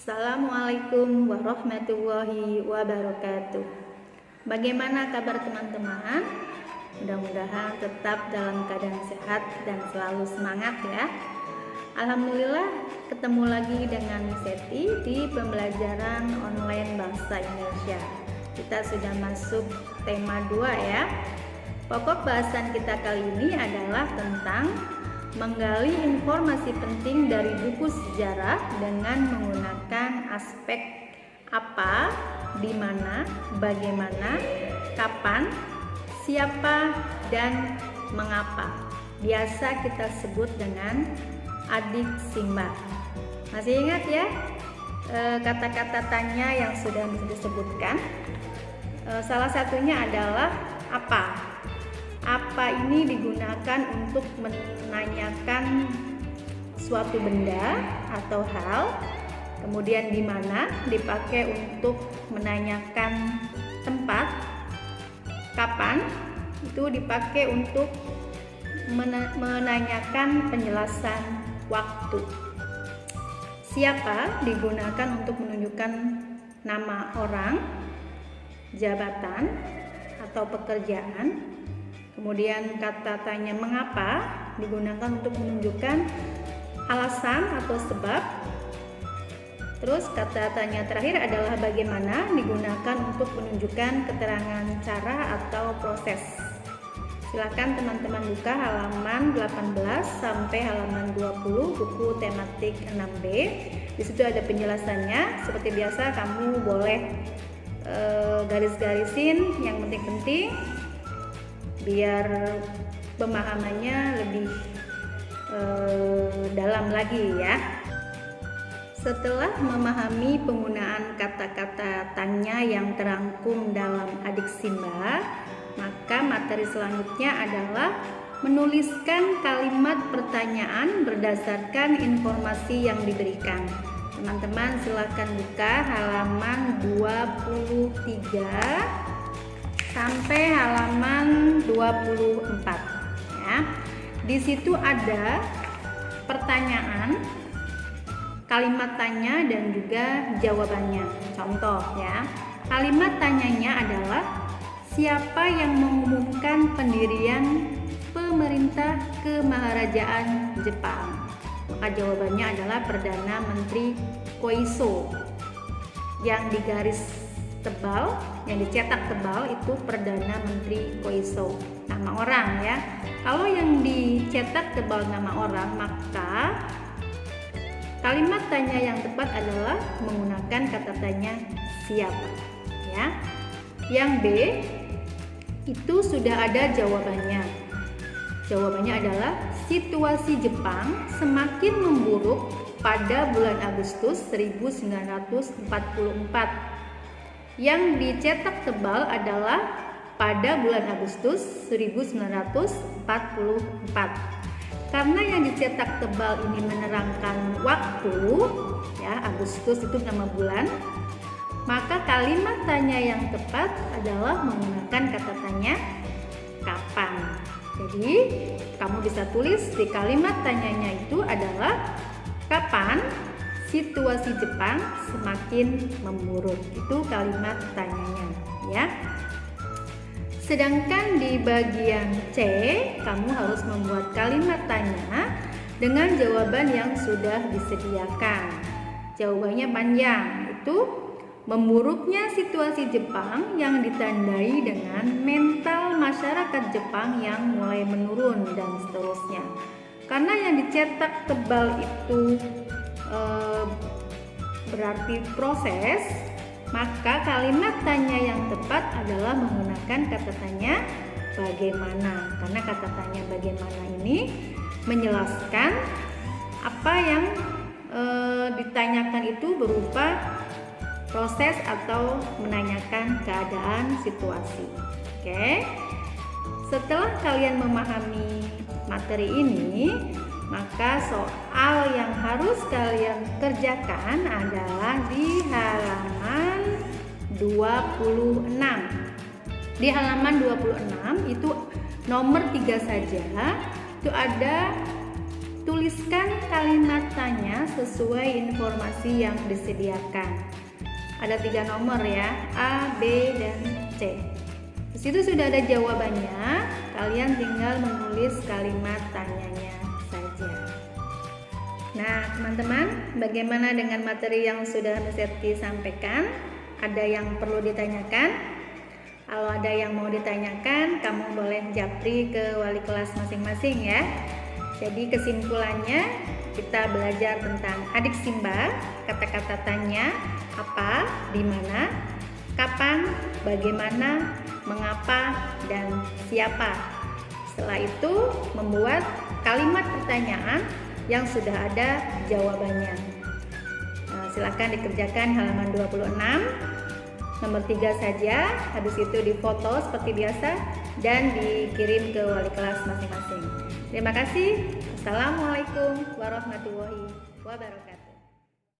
Assalamualaikum warahmatullahi wabarakatuh. Bagaimana kabar teman-teman? Mudah-mudahan tetap dalam keadaan sehat dan selalu semangat ya. Alhamdulillah ketemu lagi dengan Miss Seti di pembelajaran online bahasa Indonesia. Kita sudah masuk tema 2 ya. Pokok bahasan kita kali ini adalah tentang menggali informasi penting dari buku sejarah dengan menggunakan aspek apa, di mana, bagaimana, kapan, siapa, dan mengapa. Biasa kita sebut dengan adik Simba. Masih ingat ya kata-kata tanya yang sudah disebutkan? Salah satunya adalah apa. Apa ini digunakan untuk menanyakan suatu benda atau hal. Kemudian di mana dipakai untuk menanyakan tempat. Kapan itu dipakai untuk menanyakan penjelasan waktu. Siapa digunakan untuk menunjukkan nama orang, jabatan atau pekerjaan. Kemudian kata tanya mengapa digunakan untuk menunjukkan alasan atau sebab. Terus kata tanya terakhir adalah bagaimana digunakan untuk menunjukkan keterangan cara atau proses. Silakan teman-teman buka halaman 18 sampai halaman 20 buku tematik 6B. Di situ ada penjelasannya. Seperti biasa kamu boleh garis-garisin yang penting-penting biar pemahamannya lebih dalam lagi ya. Setelah memahami penggunaan kata-kata tanya yang terangkum dalam adik Simba, maka materi selanjutnya adalah menuliskan kalimat pertanyaan berdasarkan informasi yang diberikan. Teman-teman silakan buka halaman 23 sampai halaman 24 ya. Di situ ada pertanyaan, kalimat tanya dan juga jawabannya. Contoh ya. Kalimat tanyanya adalah siapa yang mengumumkan pendirian pemerintah kemaharajaan Jepang? Maka jawabannya adalah Perdana Menteri Koiso. Yang digaris tebal, yang dicetak tebal itu Perdana Menteri Koiso, nama orang ya. Kalau yang dicetak tebal nama orang, maka kalimat tanya yang tepat adalah menggunakan kata tanya siapa ya. Yang B itu sudah ada jawabannya. Jawabannya adalah situasi Jepang semakin memburuk pada bulan Agustus 1944. Yang dicetak tebal adalah pada bulan Agustus 1944. Karena yang dicetak tebal ini menerangkan waktu, ya Agustus itu nama bulan, maka kalimat tanya yang tepat adalah menggunakan kata tanya kapan. Jadi kamu bisa tulis di kalimat tanyanya itu adalah kapan situasi Jepang semakin memburuk. Itu kalimat tanyanya ya. Sedangkan di bagian C, kamu harus membuat kalimat tanya dengan jawaban yang sudah disediakan. Jawabannya panjang, itu memburuknya situasi Jepang yang ditandai dengan mental masyarakat Jepang yang mulai menurun dan seterusnya. Karena yang dicetak tebal itu berarti proses, maka kalimat tanya yang tepat adalah menggunakan kata tanya bagaimana. Karena kata tanya bagaimana ini menjelaskan apa yang ditanyakan itu berupa proses atau menanyakan keadaan situasi. Oke. Setelah kalian memahami materi ini, maka soal yang harus kalian kerjakan adalah di halaman 26. Di halaman 26 itu nomor 3 saja, itu ada tuliskan kalimat tanya sesuai informasi yang disediakan. Ada 3 nomor ya, A, B, dan C. Di situ sudah ada jawabannya, kalian tinggal menulis kalimat tanyanya saja. Nah, teman-teman, bagaimana dengan materi yang sudah Miss Septi sampaikan? Ada yang perlu ditanyakan? Kalau ada yang mau ditanyakan, kamu boleh japri ke wali kelas masing-masing ya. Jadi kesimpulannya, kita belajar tentang adik Simba, kata-kata tanya, apa, di mana, kapan, bagaimana, mengapa, dan siapa. Setelah itu membuat kalimat pertanyaan yang sudah ada jawabannya. Silakan dikerjakan halaman 26, nomor 3 saja. Habis itu difoto seperti biasa dan dikirim ke wali kelas masing-masing. Terima kasih. Assalamualaikum warahmatullahi wabarakatuh.